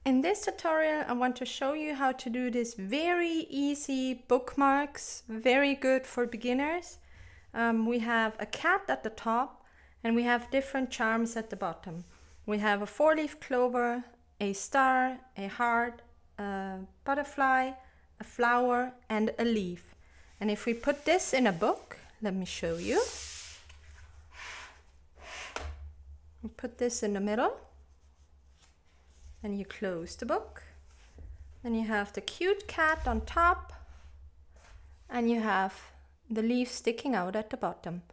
In this tutorial, I want to show you how to do this very easy bookmarks, very good for beginners. We have a cat at the top and we have different charms at the bottom. We have a 4-leaf clover, a star, a heart, a butterfly, a flower and a leaf. And if we put this in a book, let me show you. We put this in the middle. And you close the book. Then you have the cute cat on top. And you have the leaf sticking out at the bottom.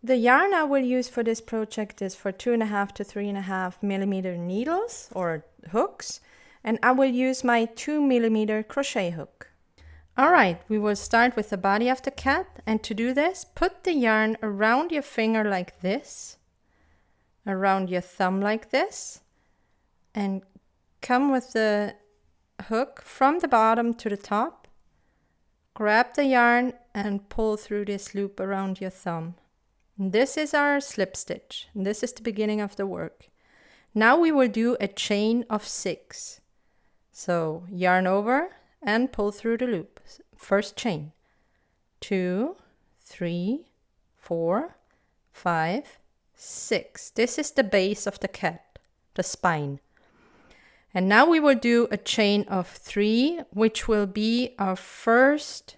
The yarn I will use for this project is for 2.5 to 3.5 millimeter needles or hooks. And I will use my 2 millimeter crochet hook. Alright, we will start with the body of the cat. And to do this, put the yarn around your finger like this. Around your thumb like this. And come with the hook from the bottom to the top, grab the yarn and pull through this loop around your thumb. And this is our slip stitch. And this is the beginning of the work. Now we will do a chain of 6. So yarn over and pull through the loop. First chain. 2, 3, 4, 5, 6. This is the base of the cat, the spine. And now we will do a chain of 3, which will be our first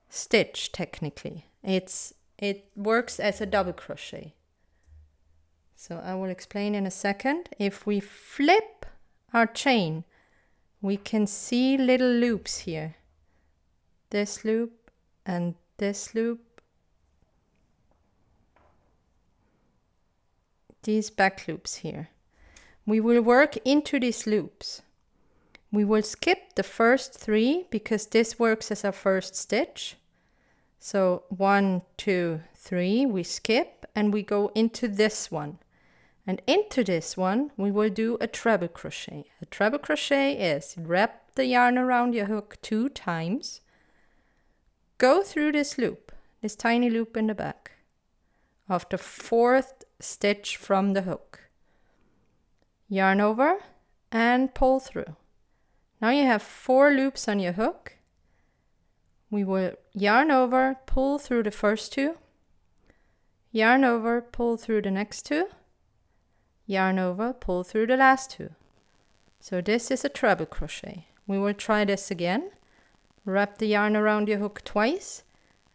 stitch technically. It works as a double crochet. So I will explain in a second. If we flip our chain, we can see little loops here. This loop and this loop. These back loops here. We will work into these loops. We will skip the first 3 because this works as our first stitch. So 1, 2, 3, we skip and we go into this one. And into this one, we will do a treble crochet. A treble crochet is wrap the yarn around your hook 2 times. Go through this loop, this tiny loop in the back of the 4th stitch from the hook. Yarn over and pull through. Now you have 4 loops on your hook. We will yarn over, pull through the first 2. Yarn over, pull through the next 2. Yarn over, pull through the last 2. So this is a treble crochet. We will try this again. Wrap the yarn around your hook twice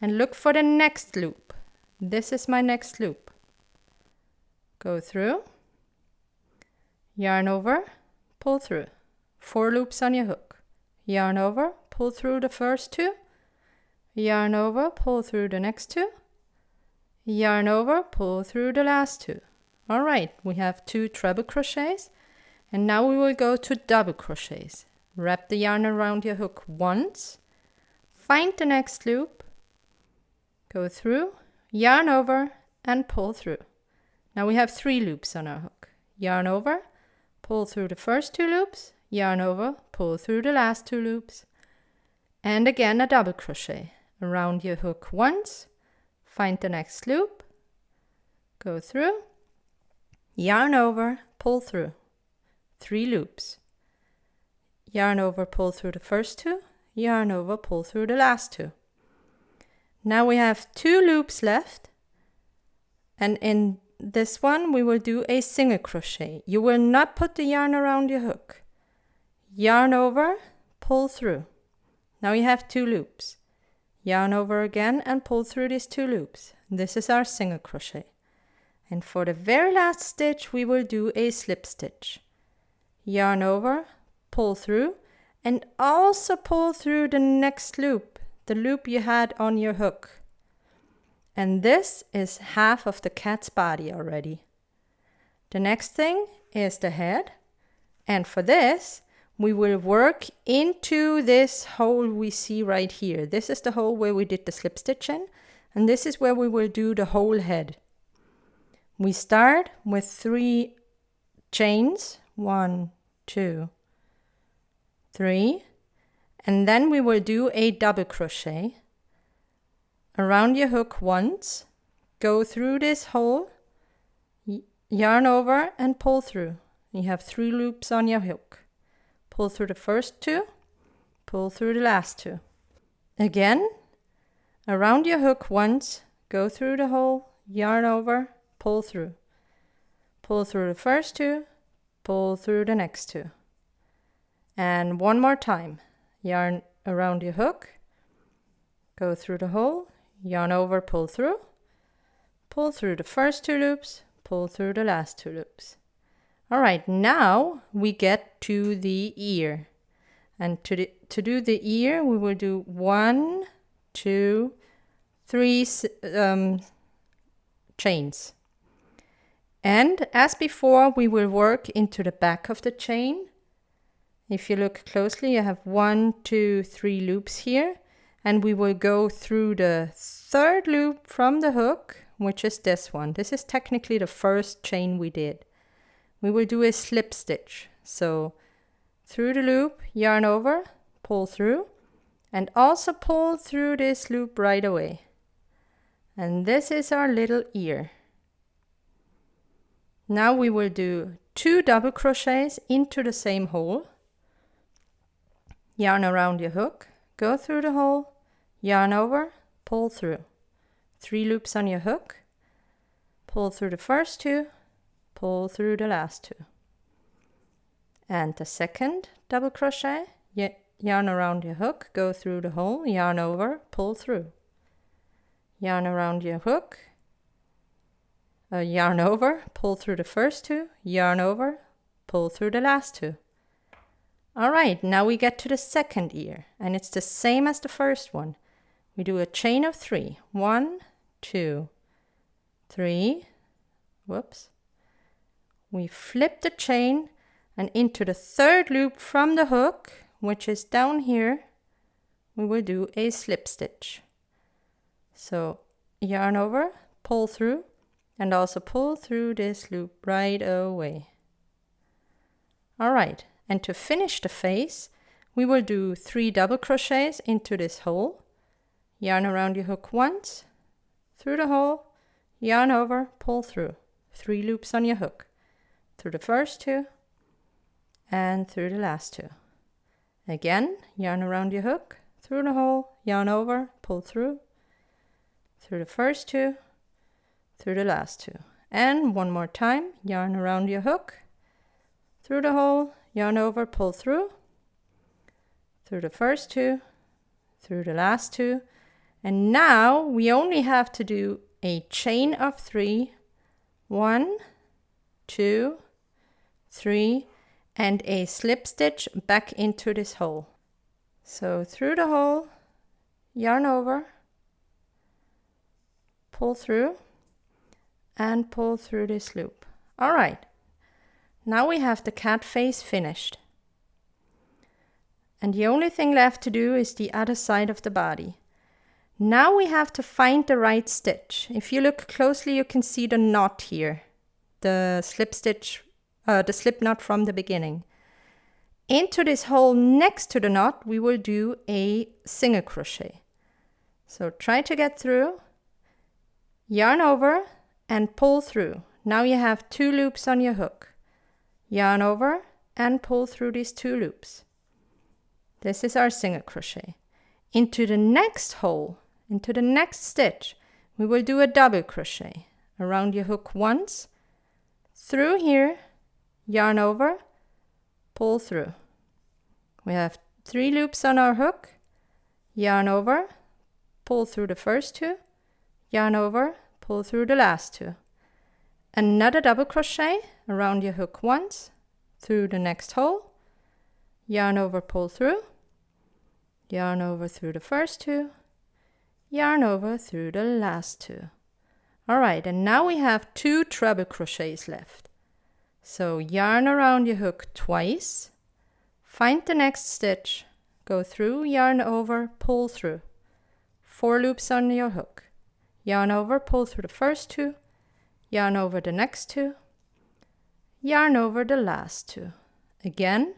and look for the next loop. This is my next loop. Go through. Yarn over, pull through. 4 loops on your hook. Yarn over, pull through the first 2. Yarn over, pull through the next 2. Yarn over, pull through the last 2. Alright, we have 2 treble crochets. And now we will go to double crochets. Wrap the yarn around your hook once. Find the next loop. Go through, yarn over and pull through. Now we have 3 loops on our hook. Yarn over, pull through the first 2 loops, yarn over, pull through the last 2 loops. And again a double crochet. Around your hook once, find the next loop, go through, yarn over, pull through. 3 loops. Yarn over, pull through the first 2, yarn over, pull through the last 2. Now we have 2 loops left. And in this one we will do a single crochet. You will not put the yarn around your hook. Yarn over, pull through. Now you have 2 loops. Yarn over again and pull through these 2 loops. This is our single crochet. And for the very last stitch we will do a slip stitch. Yarn over, pull through and also pull through the next loop, the loop you had on your hook. And this is half of the cat's body already. The next thing is the head. And for this, we will work into this hole we see right here. This is the hole where we did the slip stitch in. And this is where we will do the whole head. We start with 3 chains. 1, 2, 3. And then we will do a double crochet. Around your hook once, go through this hole, yarn over and pull through. You have 3 loops on your hook. Pull through the first 2, pull through the last 2. Again, around your hook once, go through the hole, yarn over, pull through. Pull through the first 2, pull through the next 2. And one more time, yarn around your hook, go through the hole, yarn over, pull through the first 2 loops, pull through the last 2 loops. All right, now we get to the ear. And to do the ear, we will do 1, 2, 3 chains. And as before, we will work into the back of the chain. If you look closely, you have 1, 2, 3 loops here. And we will go through the 3rd loop from the hook, which is this one. This is technically the first chain we did. We will do a slip stitch. So through the loop, yarn over, pull through, and also pull through this loop right away. And this is our little ear. Now we will do 2 double crochets into the same hole. Yarn around your hook, go through the hole, yarn over, pull through. 3 loops on your hook, pull through the first 2, pull through the last 2. And the second double crochet, yarn around your hook, go through the hole, yarn over, pull through. Yarn around your hook, yarn over, pull through the first 2, yarn over, pull through the last 2. All right, now we get to the second ear, and it's the same as the first one. We do a chain of 3. 1, 2, 3. Whoops. We flip the chain and into the 3rd loop from the hook, which is down here, we will do a slip stitch. So yarn over, pull through, and also pull through this loop right away. All right, and to finish the face, we will do 3 double crochets into this hole, yarn around your hook once, through the hole, yarn over, pull through. 3 loops on your hook, through the first 2, and through the last 2. Again, yarn around your hook, through the hole, yarn over, pull through the first 2, through the last 2. And one more time, yarn around your hook, through the hole, yarn over, pull through the first 2, through the last 2. And now we only have to do a chain of 3, 1, 2, 3, and a slip stitch back into this hole. So through the hole, yarn over, pull through, and pull through this loop. All right, now we have the cat face finished. And the only thing left to do is the other side of the body. Now we have to find the right stitch. If you look closely, you can see the knot here, the slip stitch, the slip knot from the beginning. Into this hole next to the knot, we will do a single crochet. So try to get through, yarn over, and pull through. Now you have 2 loops on your hook. Yarn over and pull through these 2 loops. This is our single crochet. Into the next hole, into the next stitch, we will do a double crochet. Around your hook once, through here, yarn over, pull through. We have 3 loops on our hook, yarn over, pull through the first 2, yarn over, pull through the last 2. Another double crochet around your hook once, through the next hole, yarn over, pull through, yarn over through the first 2, yarn over through the last 2. All right, and now we have 2 treble crochets left. So yarn around your hook twice, find the next stitch, go through, yarn over, pull through. 4 loops on your hook. Yarn over, pull through the first 2, yarn over the next 2, yarn over the last 2. Again,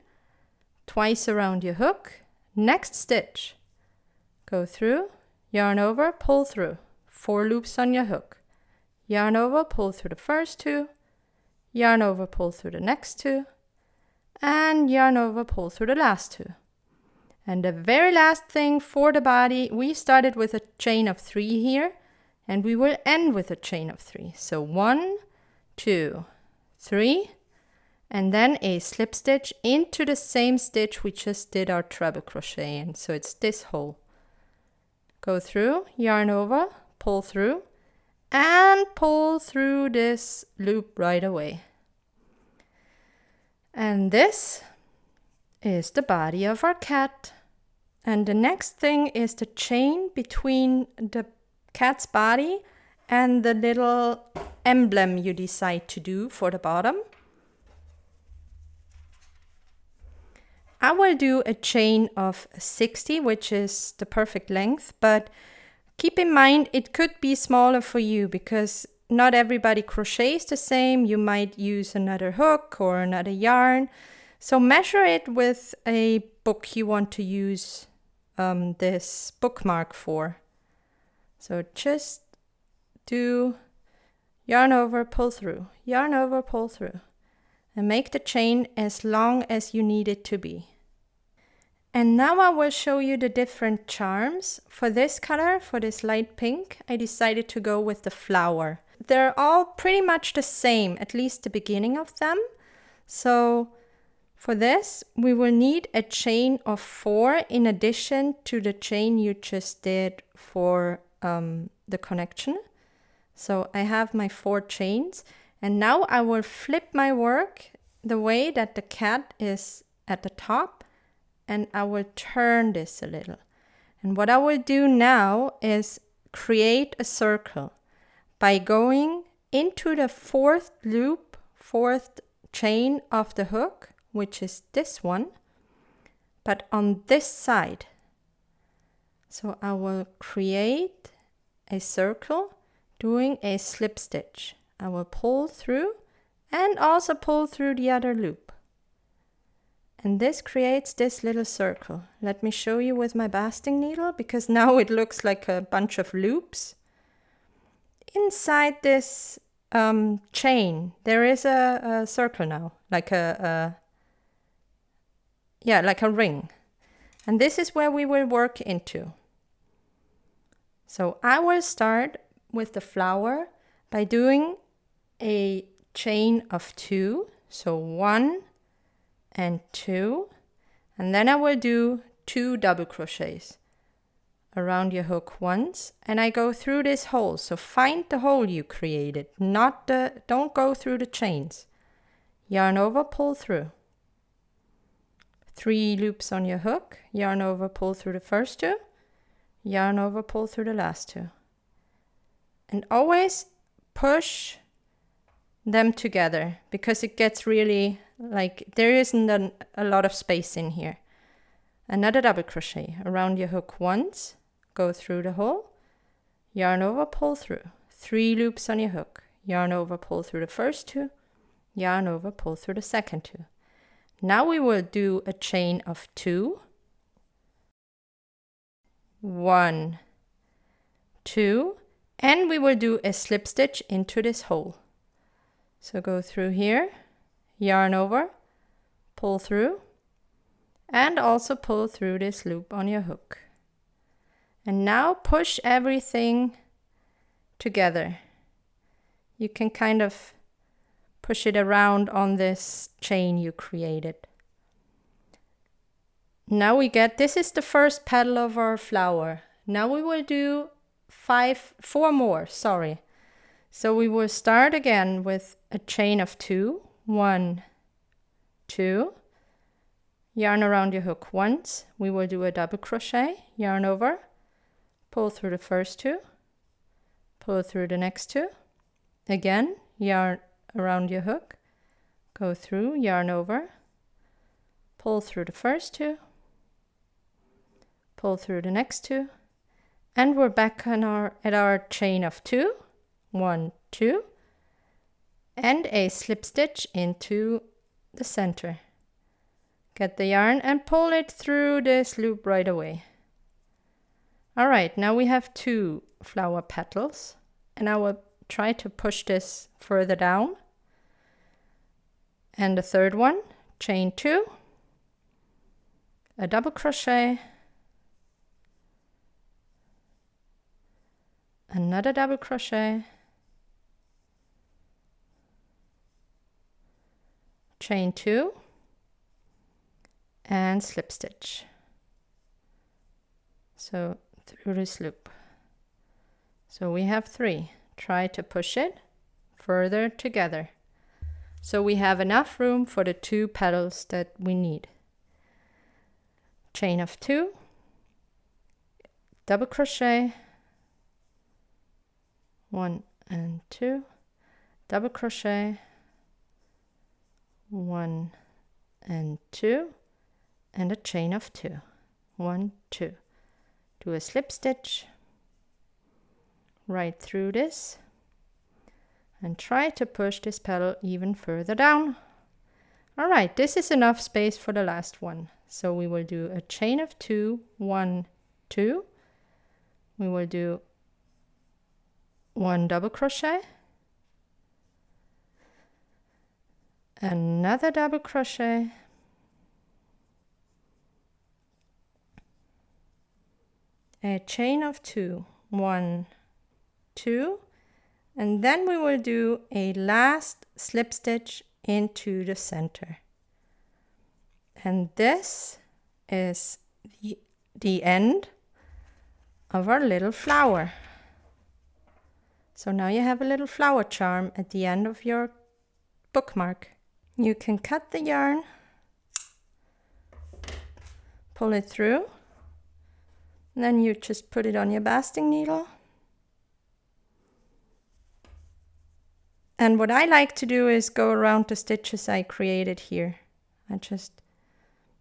twice around your hook, next stitch, go through, yarn over, pull through. 4 loops on your hook. Yarn over, pull through the first 2, yarn over, pull through the next 2, and yarn over, pull through the last 2. And the very last thing for the body, we started with a chain of 3 here, and we will end with a chain of 3. So 1, 2, 3, and then a slip stitch into the same stitch we just did our treble crochet in. So it's this hole. Go through, yarn over, pull through, and pull through this loop right away. And this is the body of our cat. And the next thing is the chain between the cat's body and the little emblem you decide to do for the bottom. I will do a chain of 60, which is the perfect length, but keep in mind it could be smaller for you because not everybody crochets the same. You might use another hook or another yarn. So measure it with a book you want to use this bookmark for. So just do yarn over, pull through, yarn over, pull through, and make the chain as long as you need it to be. And now I will show you the different charms. For this color, for this light pink, I decided to go with the flower. They're all pretty much the same, at least the beginning of them. So for this, we will need a chain of 4 in addition to the chain you just did for the connection. So I have my 4 chains, and now I will flip my work the way that the cat is at the top, and I will turn this a little. And what I will do now is create a circle by going into the 4th loop, 4th chain of the hook, which is this one, but on this side. So I will create a circle doing a slip stitch. I will pull through and also pull through the other loop. And this creates this little circle. Let me show you with my basting needle, because now it looks like a bunch of loops. Inside this chain, there is a circle now, like a ring. And this is where we will work into. So I will start with the flower by doing a chain of 2. So 1 and 2. And then I will do 2 double crochets around your hook once, and I go through this hole. So find the hole you created, don't go through the chains. Yarn over, pull through. 3 loops on your hook, yarn over, pull through the first 2, yarn over, pull through the last 2. And always push them together, because it gets really, like, there isn't a lot of space in here. Another double crochet around your hook once, go through the hole, yarn over, pull through. 3 loops on your hook, yarn over, pull through the first 2, yarn over, pull through the second 2. Now we will do a chain of 2, 1, 2, and we will do a slip stitch into this hole. So go through here, yarn over, pull through, and also pull through this loop on your hook. And now push everything together. You can kind of push it around on this chain you created. Now we get, this is the first petal of our flower. Now we will do 4 more, sorry. So we will start again with a chain of 2, 1, 2, yarn around your hook once. We will do a double crochet, yarn over, pull through the first 2, pull through the next 2. Again, yarn around your hook, go through, yarn over, pull through the first 2, pull through the next 2, and we're back on at our chain of 2, 1, 2, and a slip stitch into the center. Get the yarn and pull it through this loop right away. All right, now we have 2 flower petals, and I will try to push this further down. And the third one, chain 2, a double crochet, another double crochet, chain 2, and slip stitch. So through this loop. So we have 3. Try to push it further together. So we have enough room for the 2 petals that we need. Chain of 2, double crochet, 1 and 2, double crochet, 1 and 2, and a chain of 2, 1, 2. Do a slip stitch right through this and try to push this petal even further down. All right, this is enough space for the last one. So we will do a chain of 2, 1, 2. We will do 1 double crochet, another double crochet, a chain of 2, 1, 2, and then we will do a last slip stitch into the center. And this is the end of our little flower. So now you have a little flower charm at the end of your bookmark. You can cut the yarn, pull it through, and then you just put it on your basting needle. And what I like to do is go around the stitches I created here. I just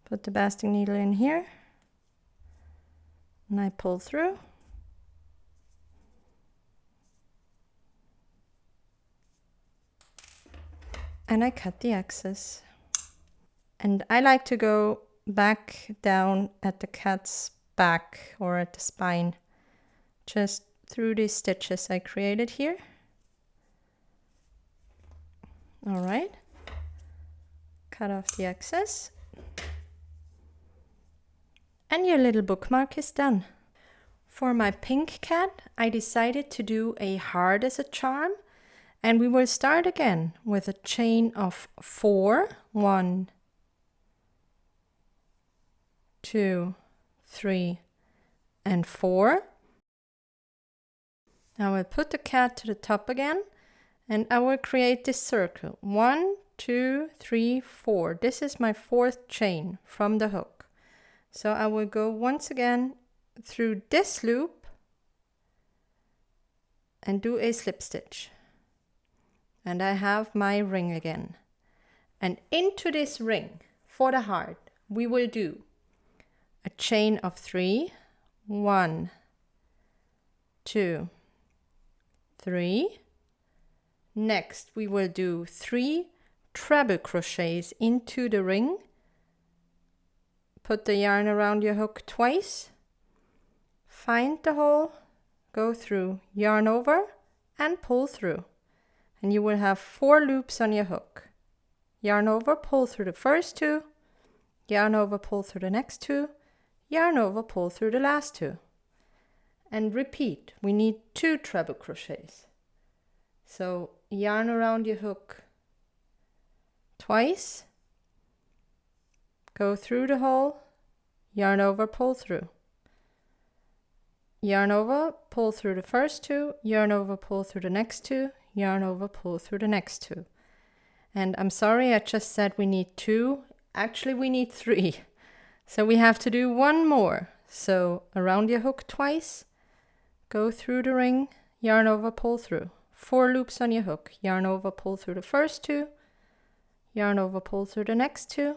put the basting needle in here and I pull through. And I cut the excess. And I like to go back down at the cat's back or at the spine, just through these stitches I created here. All right, cut off the excess. And your little bookmark is done. For my pink cat, I decided to do a heart as a charm, and we will start again with a chain of 4, 1, 2, 3, and 4. I will put the cat to the top again, and I will create this circle. 1, 2, 3, 4. This is my 4th chain from the hook. So I will go once again through this loop and do a slip stitch. And I have my ring again. And into this ring for the heart, we will do a chain of 3, 1, 2, 3. Next, we will do 3 treble crochets into the ring. Put the yarn around your hook twice. Find the hole, go through, yarn over, and pull through. And you will have 4 loops on your hook. Yarn over, pull through the first 2, yarn over, pull through the next 2, yarn over, pull through the last 2. And repeat. We need 2 treble crochets. So yarn around your hook twice, go through the hole, yarn over, pull through. Yarn over, pull through the first 2, yarn over, pull through the next 2, yarn over, pull through the next 2. And I'm sorry, I just said we need 2. Actually, we need 3. So we have to do 1 more. So around your hook twice, go through the ring, yarn over, pull through. 4 loops on your hook, yarn over, pull through the first 2, yarn over, pull through the next 2,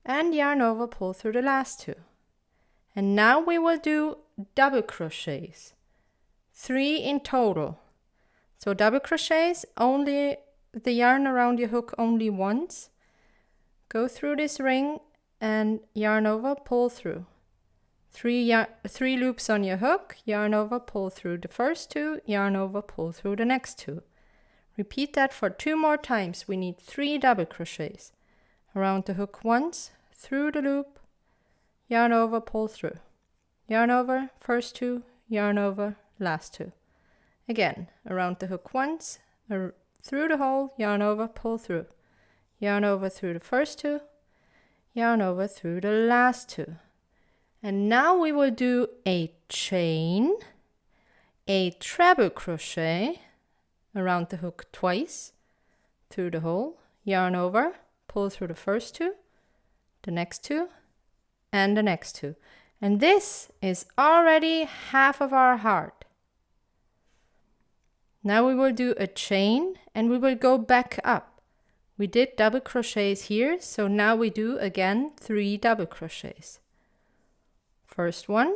and yarn over, pull through the last 2. And now we will do double crochets, 3 in total. So double crochets, only the yarn around your hook only once. Go through this ring and yarn over, pull through. 3 loops on your hook, yarn over, pull through the first 2, yarn over, pull through the next 2. Repeat that for 2 more times. We need 3 double crochets. Around the hook once, through the loop, yarn over, pull through. Yarn over, first 2, yarn over, last 2. Again, around the hook once, through the hole, yarn over, pull through. Yarn over through the first 2, yarn over through the last 2. And now we will do a chain, a treble crochet around the hook twice, through the hole, yarn over, pull through the first 2, the next 2, and the next 2. And this is already half of our heart. Now we will do a chain and we will go back up. We did double crochets here, so now we do again 3 double crochets. First one,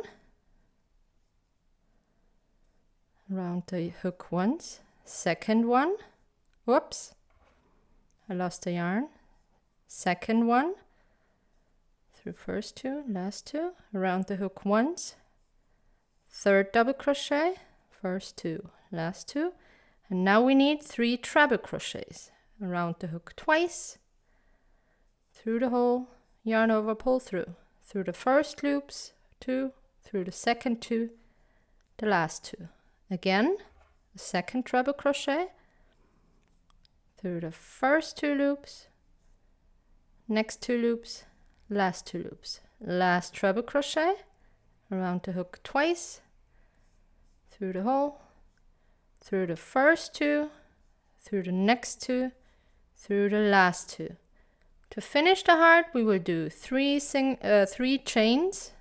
around the hook once, second one, whoops, I lost the yarn, second one, through first 2, last 2, around the hook once, third double crochet, first 2, last 2, and now we need 3 treble crochets, around the hook twice, through the hole, yarn over, pull through the first loops, 2, through the second 2, the last 2. Again, the second treble crochet, through the first 2 loops, next 2 loops, last 2 loops, last treble crochet, around the hook twice, through the hole, through the first 2, through the next 2, through the last 2. To finish the heart, we will do 3 chains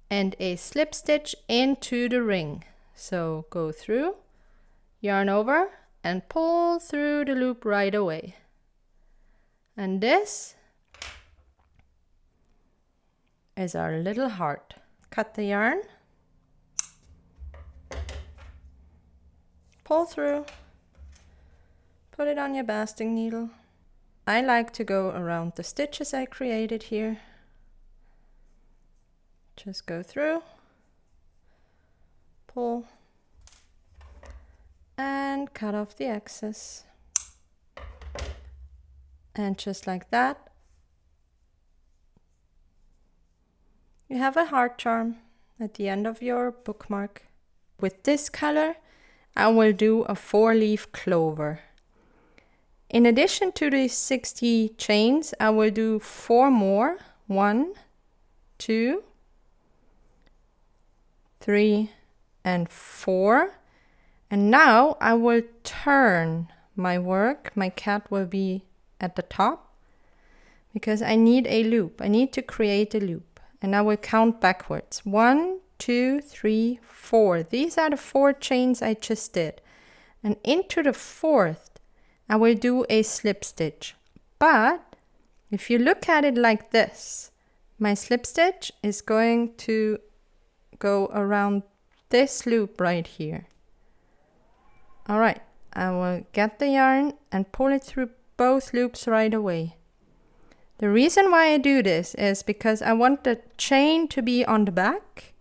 and a slip stitch into the ring. So go through, yarn over, and pull through the loop right away. And this is our little heart. Cut the yarn, pull through, put it on your basting needle. I like to go around the stitches I created here. Just go through, pull, and cut off the excess. And just like that, you have a heart charm at the end of your bookmark. With this color, I will do a 4-leaf clover. In addition to the 60 chains, I will do 4 more. 1, 2, 3, and 4. And now I will turn my work. My cat will be at the top because I need a loop. I need to create a loop. And I will count backwards. 1, 2, 3, 4. These are the 4 chains I just did. And into the 4th, I will do a slip stitch. But if you look at it like this, my slip stitch is going to go around this loop right here. All right, I will get the yarn and pull it through both loops right away. The reason why I do this is because I want the chain to be on the back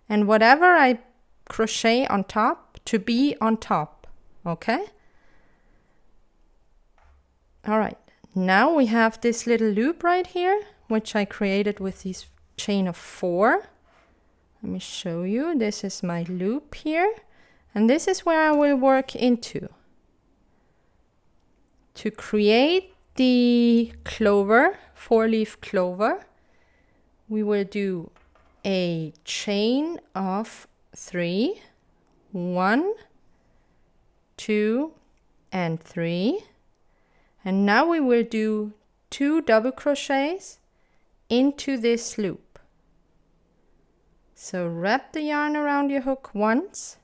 and whatever I crochet on top to be on top, okay? All right, now we have this little loop right here, which I created with this chain of 4. Let me show you. This is my loop here, and this is where I will work into. To create the clover, 4-leaf clover, we will do a chain of 3, 1, 2, and 3. And now we will do 2 double crochets into this loop. So wrap the yarn around your hook once,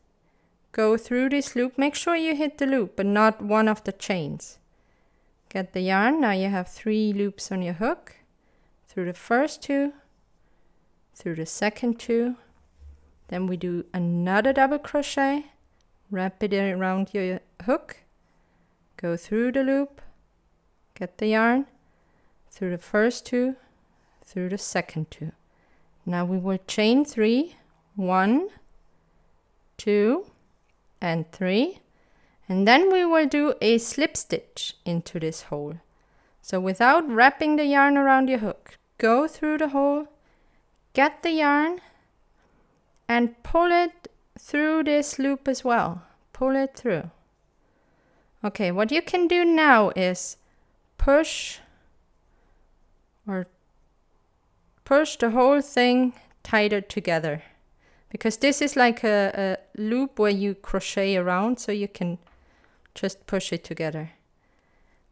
go through this loop, make sure you hit the loop but not one of the chains. Get the yarn, now you have 3 loops on your hook, through the first 2, through the second 2, then we do another double crochet, wrap it around your hook, go through the loop, get the yarn, through the first 2, through the second 2. Now we will chain 3, 1, 2, and 3. And then we will do a slip stitch into this hole. So without wrapping the yarn around your hook, go through the hole, get the yarn and pull it through this loop as well. Pull it through. Okay, what you can do now is push the whole thing tighter together, because this is like a loop where you crochet around, so you can just push it together.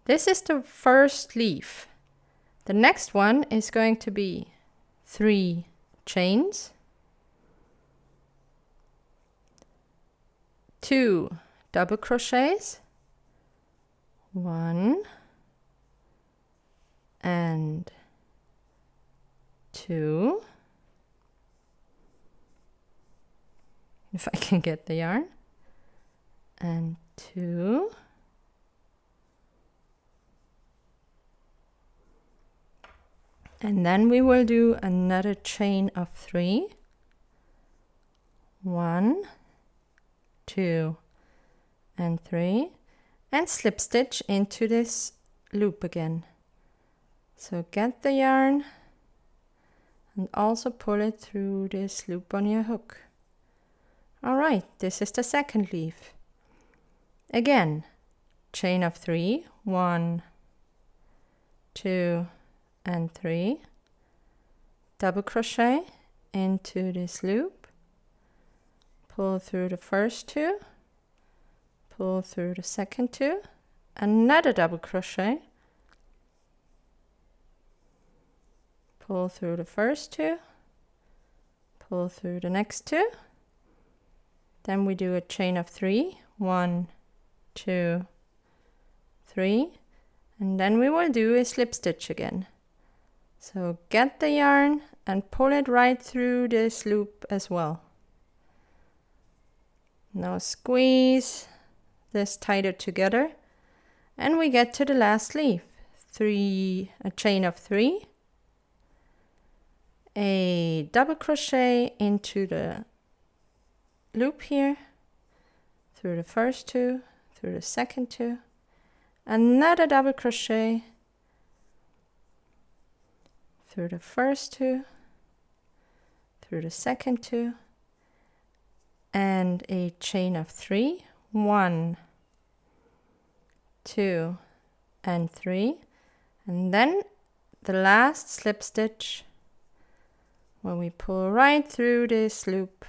This is the first leaf. The next one is going to be 3 chains, 2 double crochets, 1 and 2, if I can get the yarn, and 2, and then we will do another chain of 3, 1, 2 and 3, and slip stitch into this loop again. So get the yarn and also pull it through this loop on your hook. Alright, this is the second leaf. Again, chain of 3, 1, 2 and 3, double crochet into this loop, pull through the first 2, pull through the second 2, another double crochet, pull through the first 2, pull through the next 2, then we do a chain of 3, 1, 2, 3, and then we will do a slip stitch again. So get the yarn and pull it right through this loop as well. Now squeeze this tighter together and we get to the last leaf. A chain of 3, a double crochet into the loop here, through the first 2, through the second 2, another double crochet through the first 2, through the second 2, and a chain of 3, 1, 2 and 3, and then the last slip stitch when we pull right through this loop,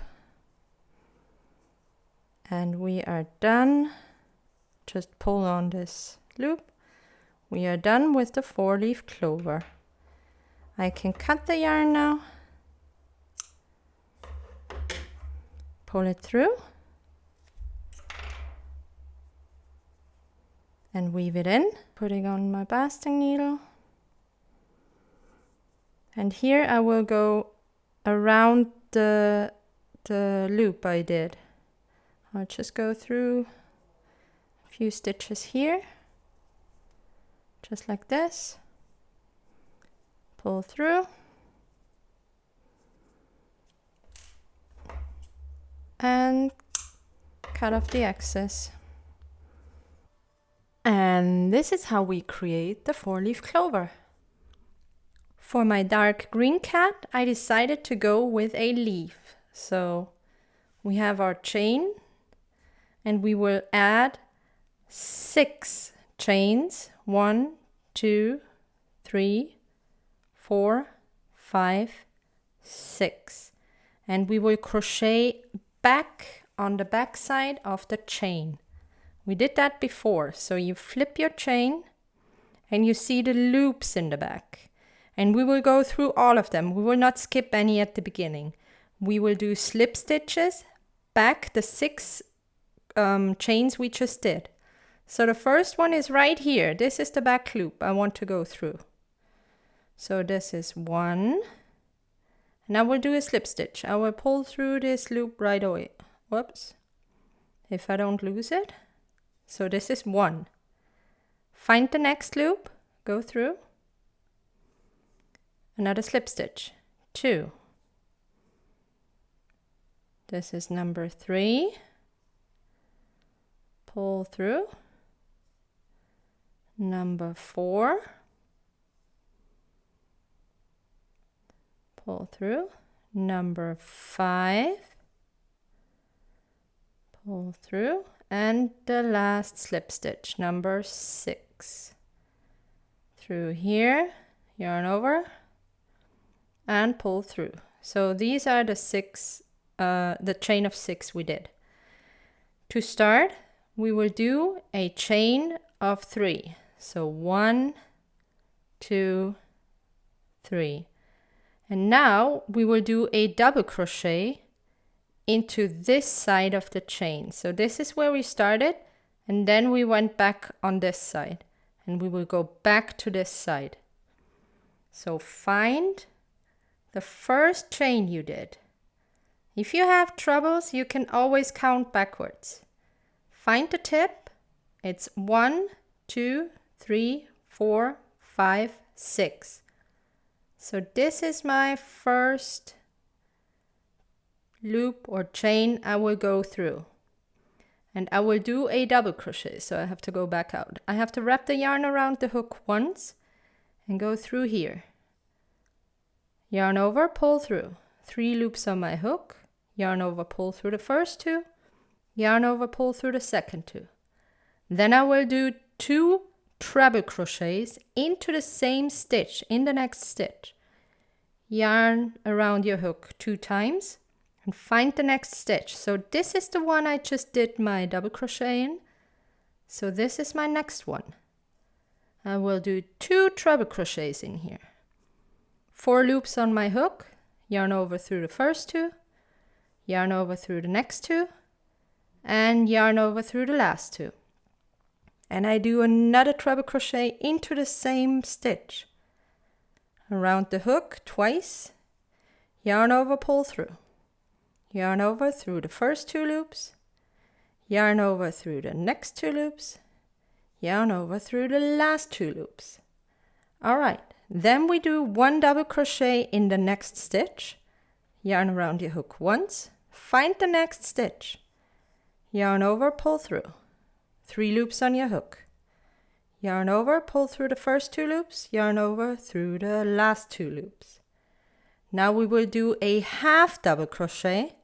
and we are done. Just pull on this loop. We are done with the 4-leaf clover. I can cut the yarn now, pull it through and weave it in, putting on my basting needle. And here I will go around the loop I did. I'll just go through a few stitches here, just like this. Pull through and cut off the excess. And this is how we create the 4-leaf clover. For my dark green cat, I decided to go with a leaf. So we have our chain and we will add 6 chains. 1, 2, 3, 4, 5, 6. And we will crochet back on the back side of the chain. We did that before. So you flip your chain and you see the loops in the back. And we will go through all of them. We will not skip any at the beginning. We will do slip stitches back the 6 chains we just did. So the first one is right here. This is the back loop I want to go through. So this is 1. And I will do a slip stitch. I will pull through this loop right away. Whoops. If I don't lose it. So this is 1. Find the next loop. Go through. Another slip stitch. 2. This is number 3. pull through, number 4, pull through, number 5, pull through, and the last slip stitch, number 6. Through here, yarn over, and pull through. So these are the the chain of 6 we did. To start, we will do a chain of 3. So 1, 2, 3. And now we will do a double crochet into this side of the chain. So this is where we started, and then we went back on this side, and we will go back to this side. So find the first chain you did. If you have troubles, you can always count backwards. Find the tip. It's 1, 2, 3, 4, 5, 6. So this is my first loop or chain I will go through. And I will do a double crochet, so I have to go back out. I have to wrap the yarn around the hook once and go through here. Yarn over, pull through. 3 loops on my hook. Yarn over, pull through the first 2. Yarn over, pull through the second 2. Then I will do 2 treble crochets into the same stitch in the next stitch. Yarn around your hook 2 times and find the next stitch. So this is the one I just did my double crochet in. So this is my next one. I will do 2 treble crochets in here. 4 loops on my hook. Yarn over through the first 2. Yarn over through the next 2. And yarn over through the last 2. And I do another treble crochet into the same stitch. Around the hook twice. Yarn over, pull through. Yarn over through the first 2 loops. Yarn over through the next 2 loops. Yarn over through the last 2 loops. Alright, then we do 1 double crochet in the next stitch. Yarn around your hook once. Find the next stitch. Yarn over, pull through. 3 loops on your hook. Yarn over, pull through the first 2 loops. Yarn over through the last 2 loops. Now we will do a half double crochet.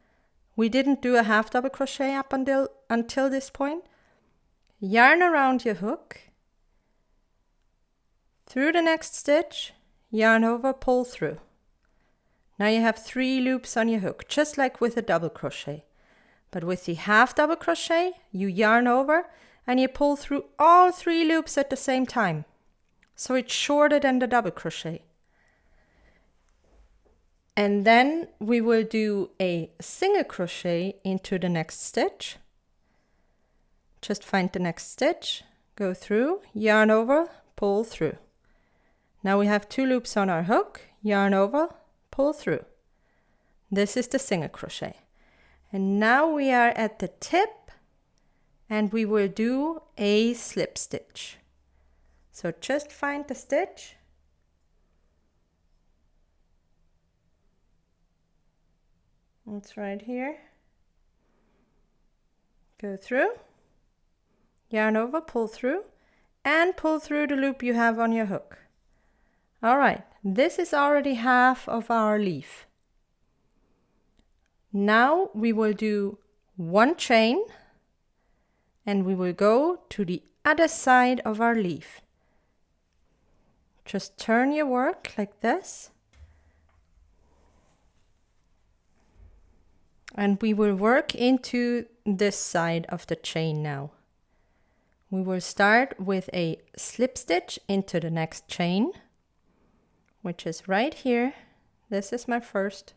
We didn't do a half double crochet up until this point. Yarn around your hook. Through the next stitch, yarn over, pull through. Now you have 3 loops on your hook, just like with a double crochet. But with the half double crochet, you yarn over and you pull through all 3 loops at the same time. So it's shorter than the double crochet. And then we will do a single crochet into the next stitch. Just find the next stitch, go through, yarn over, pull through. Now we have 2 loops on our hook, yarn over, pull through. This is the single crochet. And now we are at the tip and we will do a slip stitch. So just find the stitch. It's right here. Go through, yarn over, pull through, and pull through the loop you have on your hook. All right, this is already half of our leaf. Now we will do 1 chain and we will go to the other side of our leaf. Just turn your work like this. And we will work into this side of the chain now. We will start with a slip stitch into the next chain, which is right here. This is my first.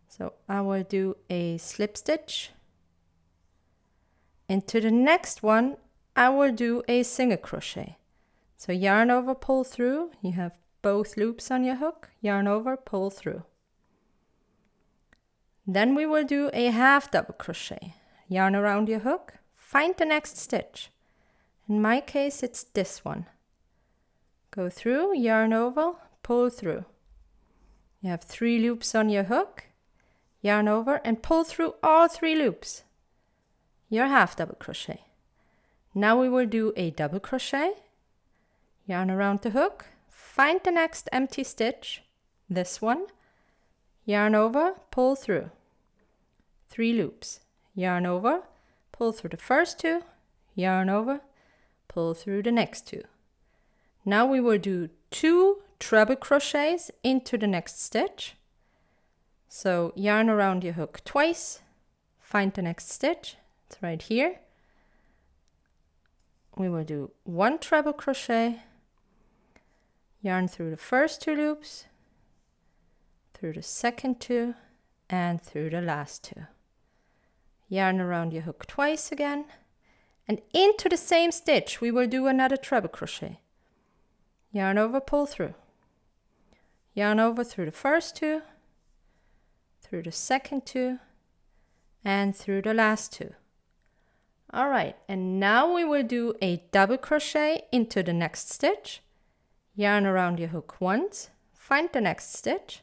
So I will do a slip stitch. Into the next one, I will do a single crochet. So yarn over, pull through. You have both loops on your hook. Yarn over, pull through. Then we will do a half double crochet. Yarn around your hook, find the next stitch. In my case, it's this one. Go through, yarn over, pull through. You have 3 loops on your hook, yarn over and pull through all 3 loops. your half double crochet. Now we will do a double crochet, yarn around the hook, find the next empty stitch, this one, yarn over, pull through, 3 loops, yarn over, pull through the first 2, yarn over, pull through the next 2. Now we will do 2 treble crochets into the next stitch. So yarn around your hook twice, find the next stitch, it's right here. We will do 1 treble crochet, yarn through the first 2 loops, through the second 2, and through the last 2. Yarn around your hook twice again, and into the same stitch we will do another treble crochet. Yarn over, pull through. Yarn over through the first 2, through the second 2, and through the last 2. Alright, and now we will do a double crochet into the next stitch. Yarn around your hook once, find the next stitch.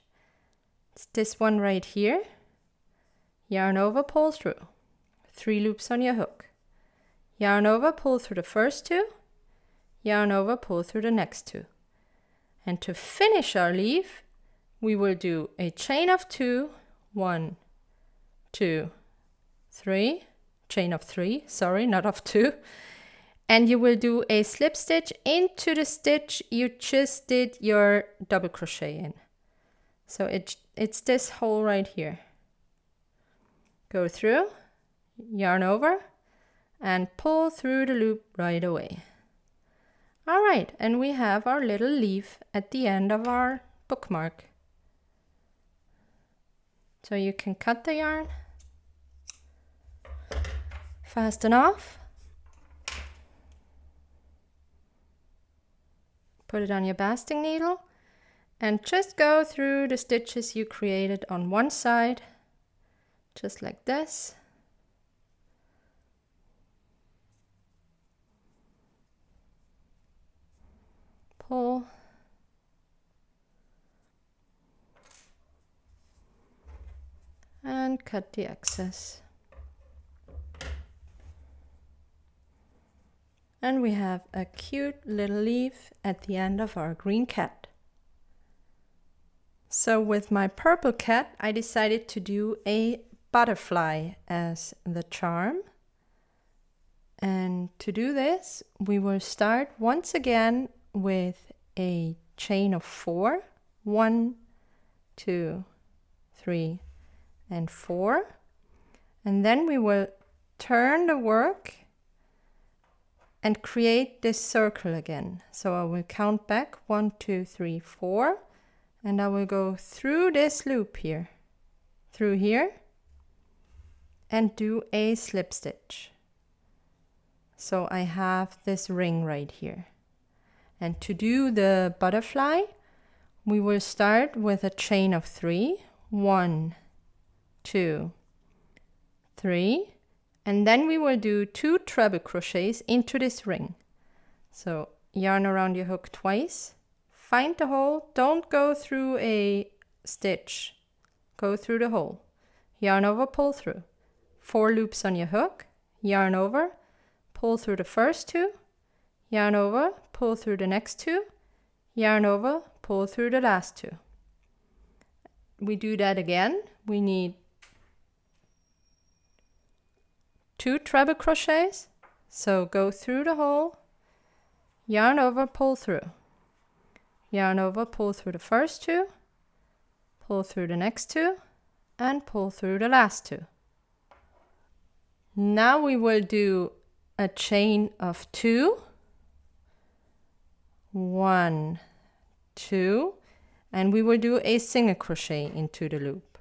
It's this one right here. Yarn over, pull through. 3 loops on your hook. Yarn over, pull through the first 2. Yarn over, pull through the next 2. And to finish our leaf, we will do a chain of 2, 1, 2, 3, chain of 3, sorry, not of 2. And you will do a slip stitch into the stitch you just did your double crochet in. So it's this hole right here. Go through, yarn over, and pull through the loop right away. All right, and we have our little leaf at the end of our bookmark. So you can cut the yarn, fasten off, put it on your basting needle, and just go through the stitches you created on one side, just like this. Pull. And cut the excess. And we have a cute little leaf at the end of our green cat. So with my purple cat, I decided to do a butterfly as the charm. And to do this, we will start once again with a chain of 4. 1, 2, 3, and 4. And then we will turn the work and create this circle again. So I will count back 1, 2, 3, 4, and I will go through this loop here, through here, and do a slip stitch. So I have this ring right here. And to do the butterfly, we will start with a chain of 3. 1, 2, 3, and then we will do 2 treble crochets into this ring. So yarn around your hook twice, find the hole, don't go through a stitch, go through the hole, yarn over, pull through, 4 loops on your hook, yarn over, pull through the first 2, yarn over, pull through the next 2, yarn over, pull through the last 2. We do that again. We need 2 treble crochets, so go through the hole, yarn over, pull through, yarn over, pull through the first 2, pull through the next 2, and pull through the last 2. Now we will do a chain of 2, 1, 2, and we will do a single crochet into the loop.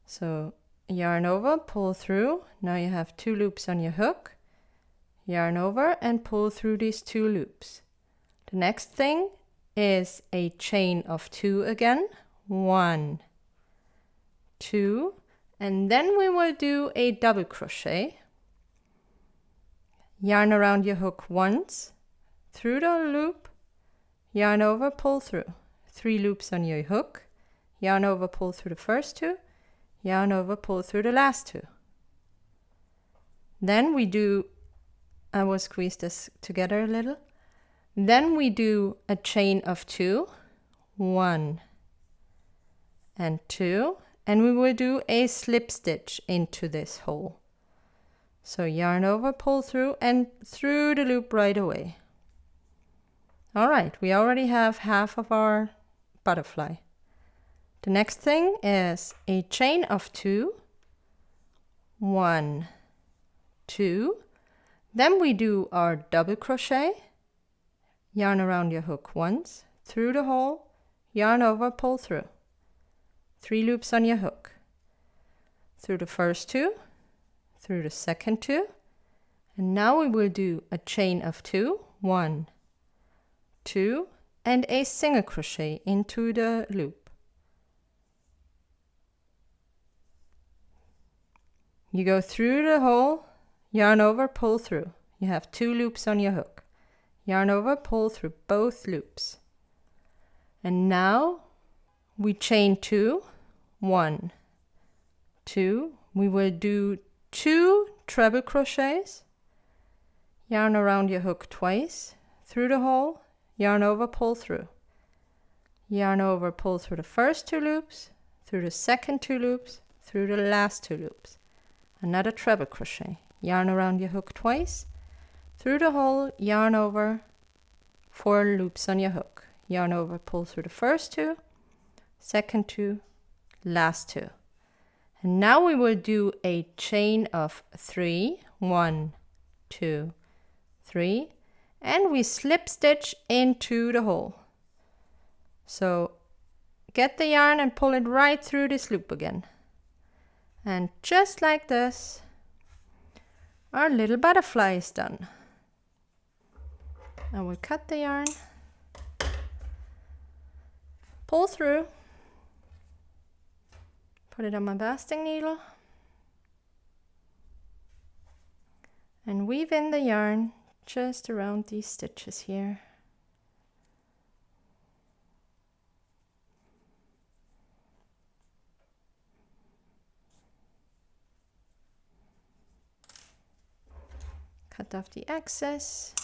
So yarn over, pull through. Now you have 2 loops on your hook. Yarn over and pull through these 2 loops. The next thing is a chain of 2 again. 1, 2, and then we will do a double crochet. Yarn around your hook once, through the loop, yarn over, pull through. 3 loops on your hook, yarn over, pull through the first 2, yarn over, pull through the last 2. Then we do, I will squeeze this together a little. Then we do a chain of 2, 1 and 2, and we will do a slip stitch into this hole. So yarn over, pull through, and through the loop right away. All right, we already have half of our butterfly. The next thing is a chain of 2, 1, 2. Then we do our double crochet, yarn around your hook once, through the hole, yarn over, pull through. 3 loops on your hook. Through the first 2, through the second 2, and now we will do a chain of 2, 1, 2, and a single crochet into the loop. You go through the hole, yarn over, pull through. You have 2 loops on your hook. Yarn over, pull through both loops. And now we chain 2, 1, 2. We will do 2 treble crochets. Yarn around your hook twice, through the hole, yarn over, pull through. Yarn over, pull through the first 2 loops, through the second 2 loops, through the last 2 loops. Another treble crochet, yarn around your hook twice, through the hole, yarn over, 4 loops on your hook, yarn over, pull through the first 2, second 2, last 2. And now we will do a chain of 3, 1, 2, 3, and we slip stitch into the hole. So get the yarn and pull it right through this loop again. And just like this, our little butterfly is done. I will cut the yarn, pull through, put it on my basting needle, and weave in the yarn just around these stitches here. Cut off the excess.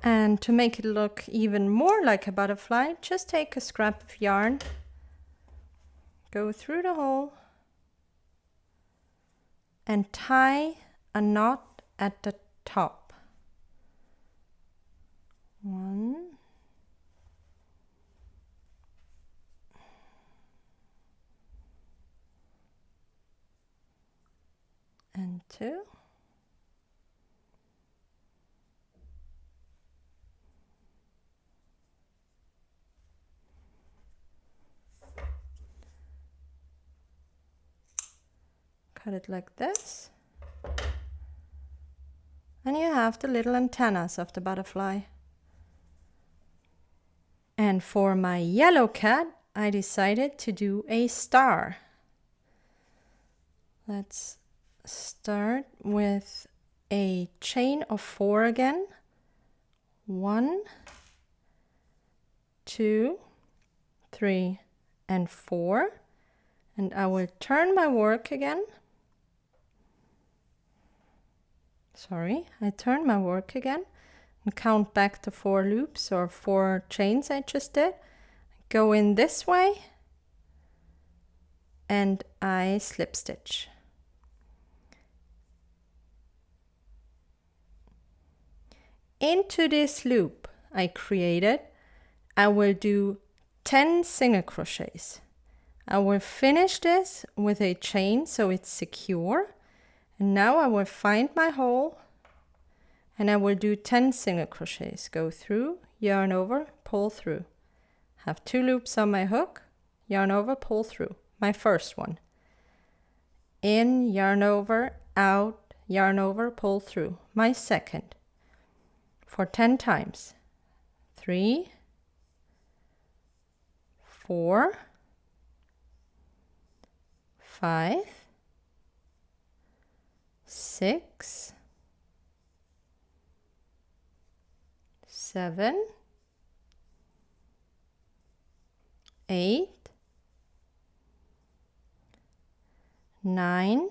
And to make it look even more like a butterfly, just take a scrap of yarn, go through the hole, and tie a knot at the top. 1, and 2. Cut it like this. And you have the little antennas of the butterfly. And for my yellow cat, I decided to do a star. Let's start with a chain of 4 again. 1, 2, 3, and 4. And I will turn my work again. I turn my work again and count back the 4 loops or 4 chains I just did. Go in this way and I slip stitch. Into this loop I created, I will do 10 single crochets. I will finish this with a chain so it's secure. And now I will find my hole and I will do 10 single crochets. Go through, yarn over, pull through. Have 2 loops on my hook, yarn over, pull through. My first one. In, yarn over, out, yarn over, pull through. My second. For 10 times. 3, 4, 5, 6, 7, 8, 9,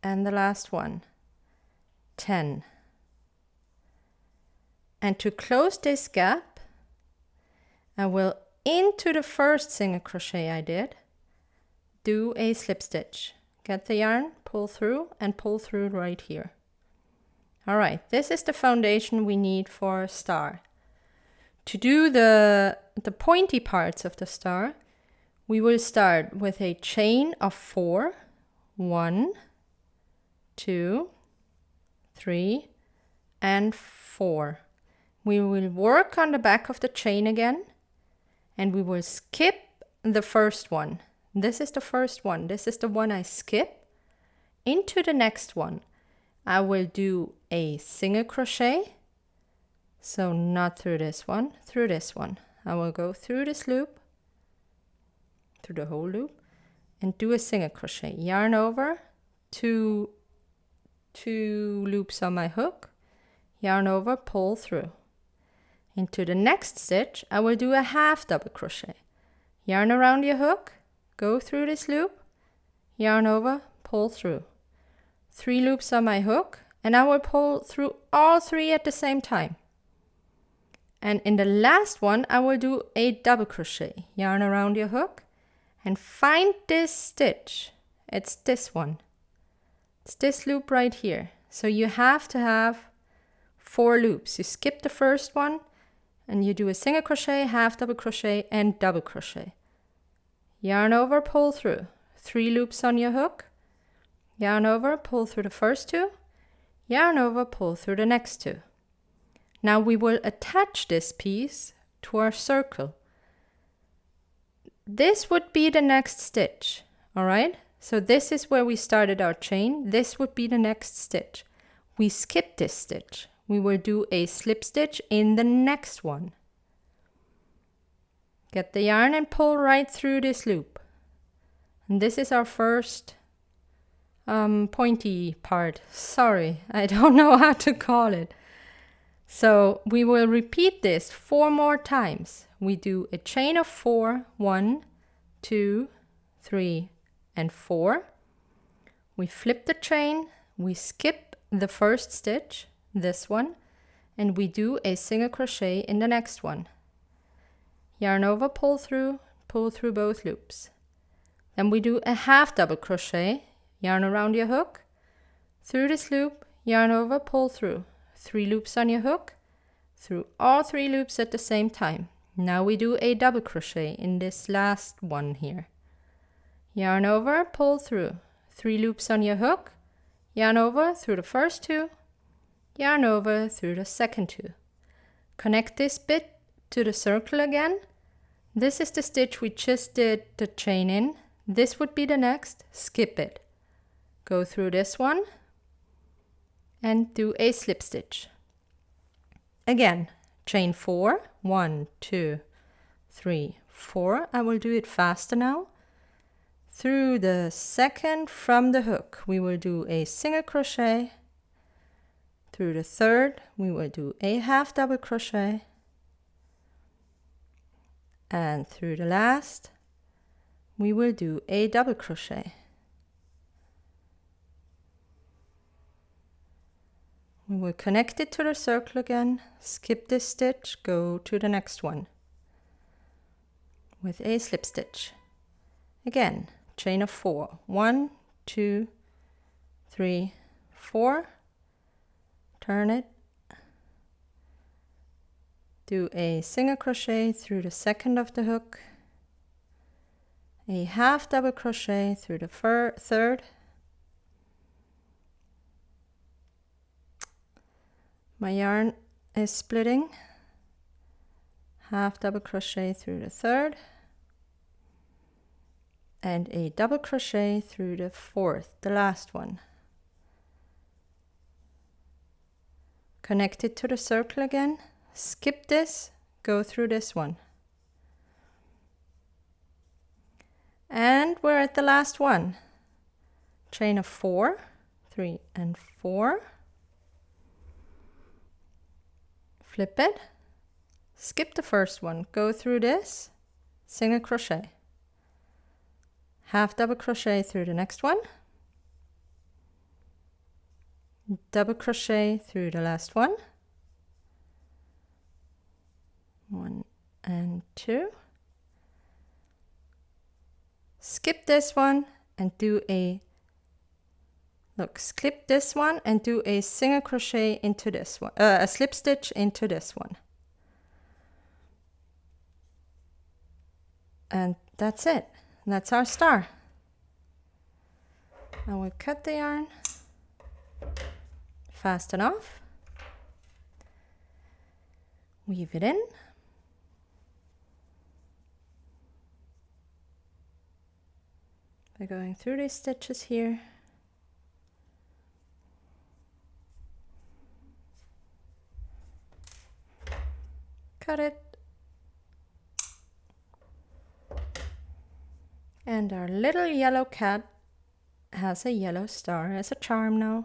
and the last one, 10. And to close this gap, I will, into the first single crochet I did, do a slip stitch. Get the yarn, pull through, and pull through right here. All right, this is the foundation we need for a star. To do the pointy parts of the star, we will start with a chain of 4. 1, 2, 3, and 4. We will work on the back of the chain again, and we will skip the first one. This is the first one. This is the one I skip. Into the next one, I will do a single crochet. So not through this one, through this one. I will go through this loop, through the whole loop, and do a single crochet. Yarn over, two loops on my hook, yarn over, pull through. Into the next stitch, I will do a half double crochet. Yarn around your hook, go through this loop, yarn over, pull through. 3 loops on my hook, and I will pull through all 3 at the same time. And in the last one, I will do a double crochet. Yarn around your hook and find this stitch. It's this one. It's this loop right here. So you have to have 4 loops. You skip the first one and you do a single crochet, half double crochet, and double crochet. Yarn over, pull through. 3 loops on your hook. Yarn over, pull through the first 2. Yarn over, pull through the next 2. Now we will attach this piece to our circle. This would be the next stitch, all right? So this is where we started our chain. This would be the next stitch. We skip this stitch. We will do a slip stitch in the next one. Get the yarn and pull right through this loop. And this is our first pointy part. Sorry, I don't know how to call it. So we will repeat this 4 more times. We do a chain of 4, 1, 2, 3, and 4. We flip the chain, we skip the first stitch, this one, and we do a single crochet in the next one. Yarn over, pull through both loops. Then we do a half double crochet, yarn around your hook, through this loop, yarn over, pull through. 3 loops on your hook, through all 3 loops at the same time. Now we do a double crochet in this last one here. Yarn over, pull through. 3 loops on your hook, yarn over through the first 2, yarn over through the second 2. Connect this bit to the circle again. This is the stitch we just did the chain in. This would be the next, skip it. Go through this one and do a slip stitch. Again, chain 4, 1, 2, 3, 4. I will do it faster now. Through the second from the hook, we will do a single crochet. Through the third, we will do a half double crochet. And through the last, we will do a double crochet. We will connect it to the circle again, skip this stitch, go to the next one with a slip stitch. Again, chain of 4, 1, 2, 3, 4, turn it, do a single crochet through the second of the hook, a half double crochet through the third, my yarn is splitting, half double crochet through the third, and a double crochet through the fourth, the last one. Connect it to the circle again, skip this, go through this one. And we're at the last one. Chain of 4, 3 and 4. Flip it, skip the first one, go through this, single crochet, half double crochet through the next one, double crochet through the last one, 1 and 2, skip this one and do a skip this one and do a single crochet into this one, a slip stitch into this one, and that's it. That's our star. Now we cut the yarn, fasten off, weave it in, by going through these stitches here, cut it, and our little yellow cat has a yellow star as a charm now.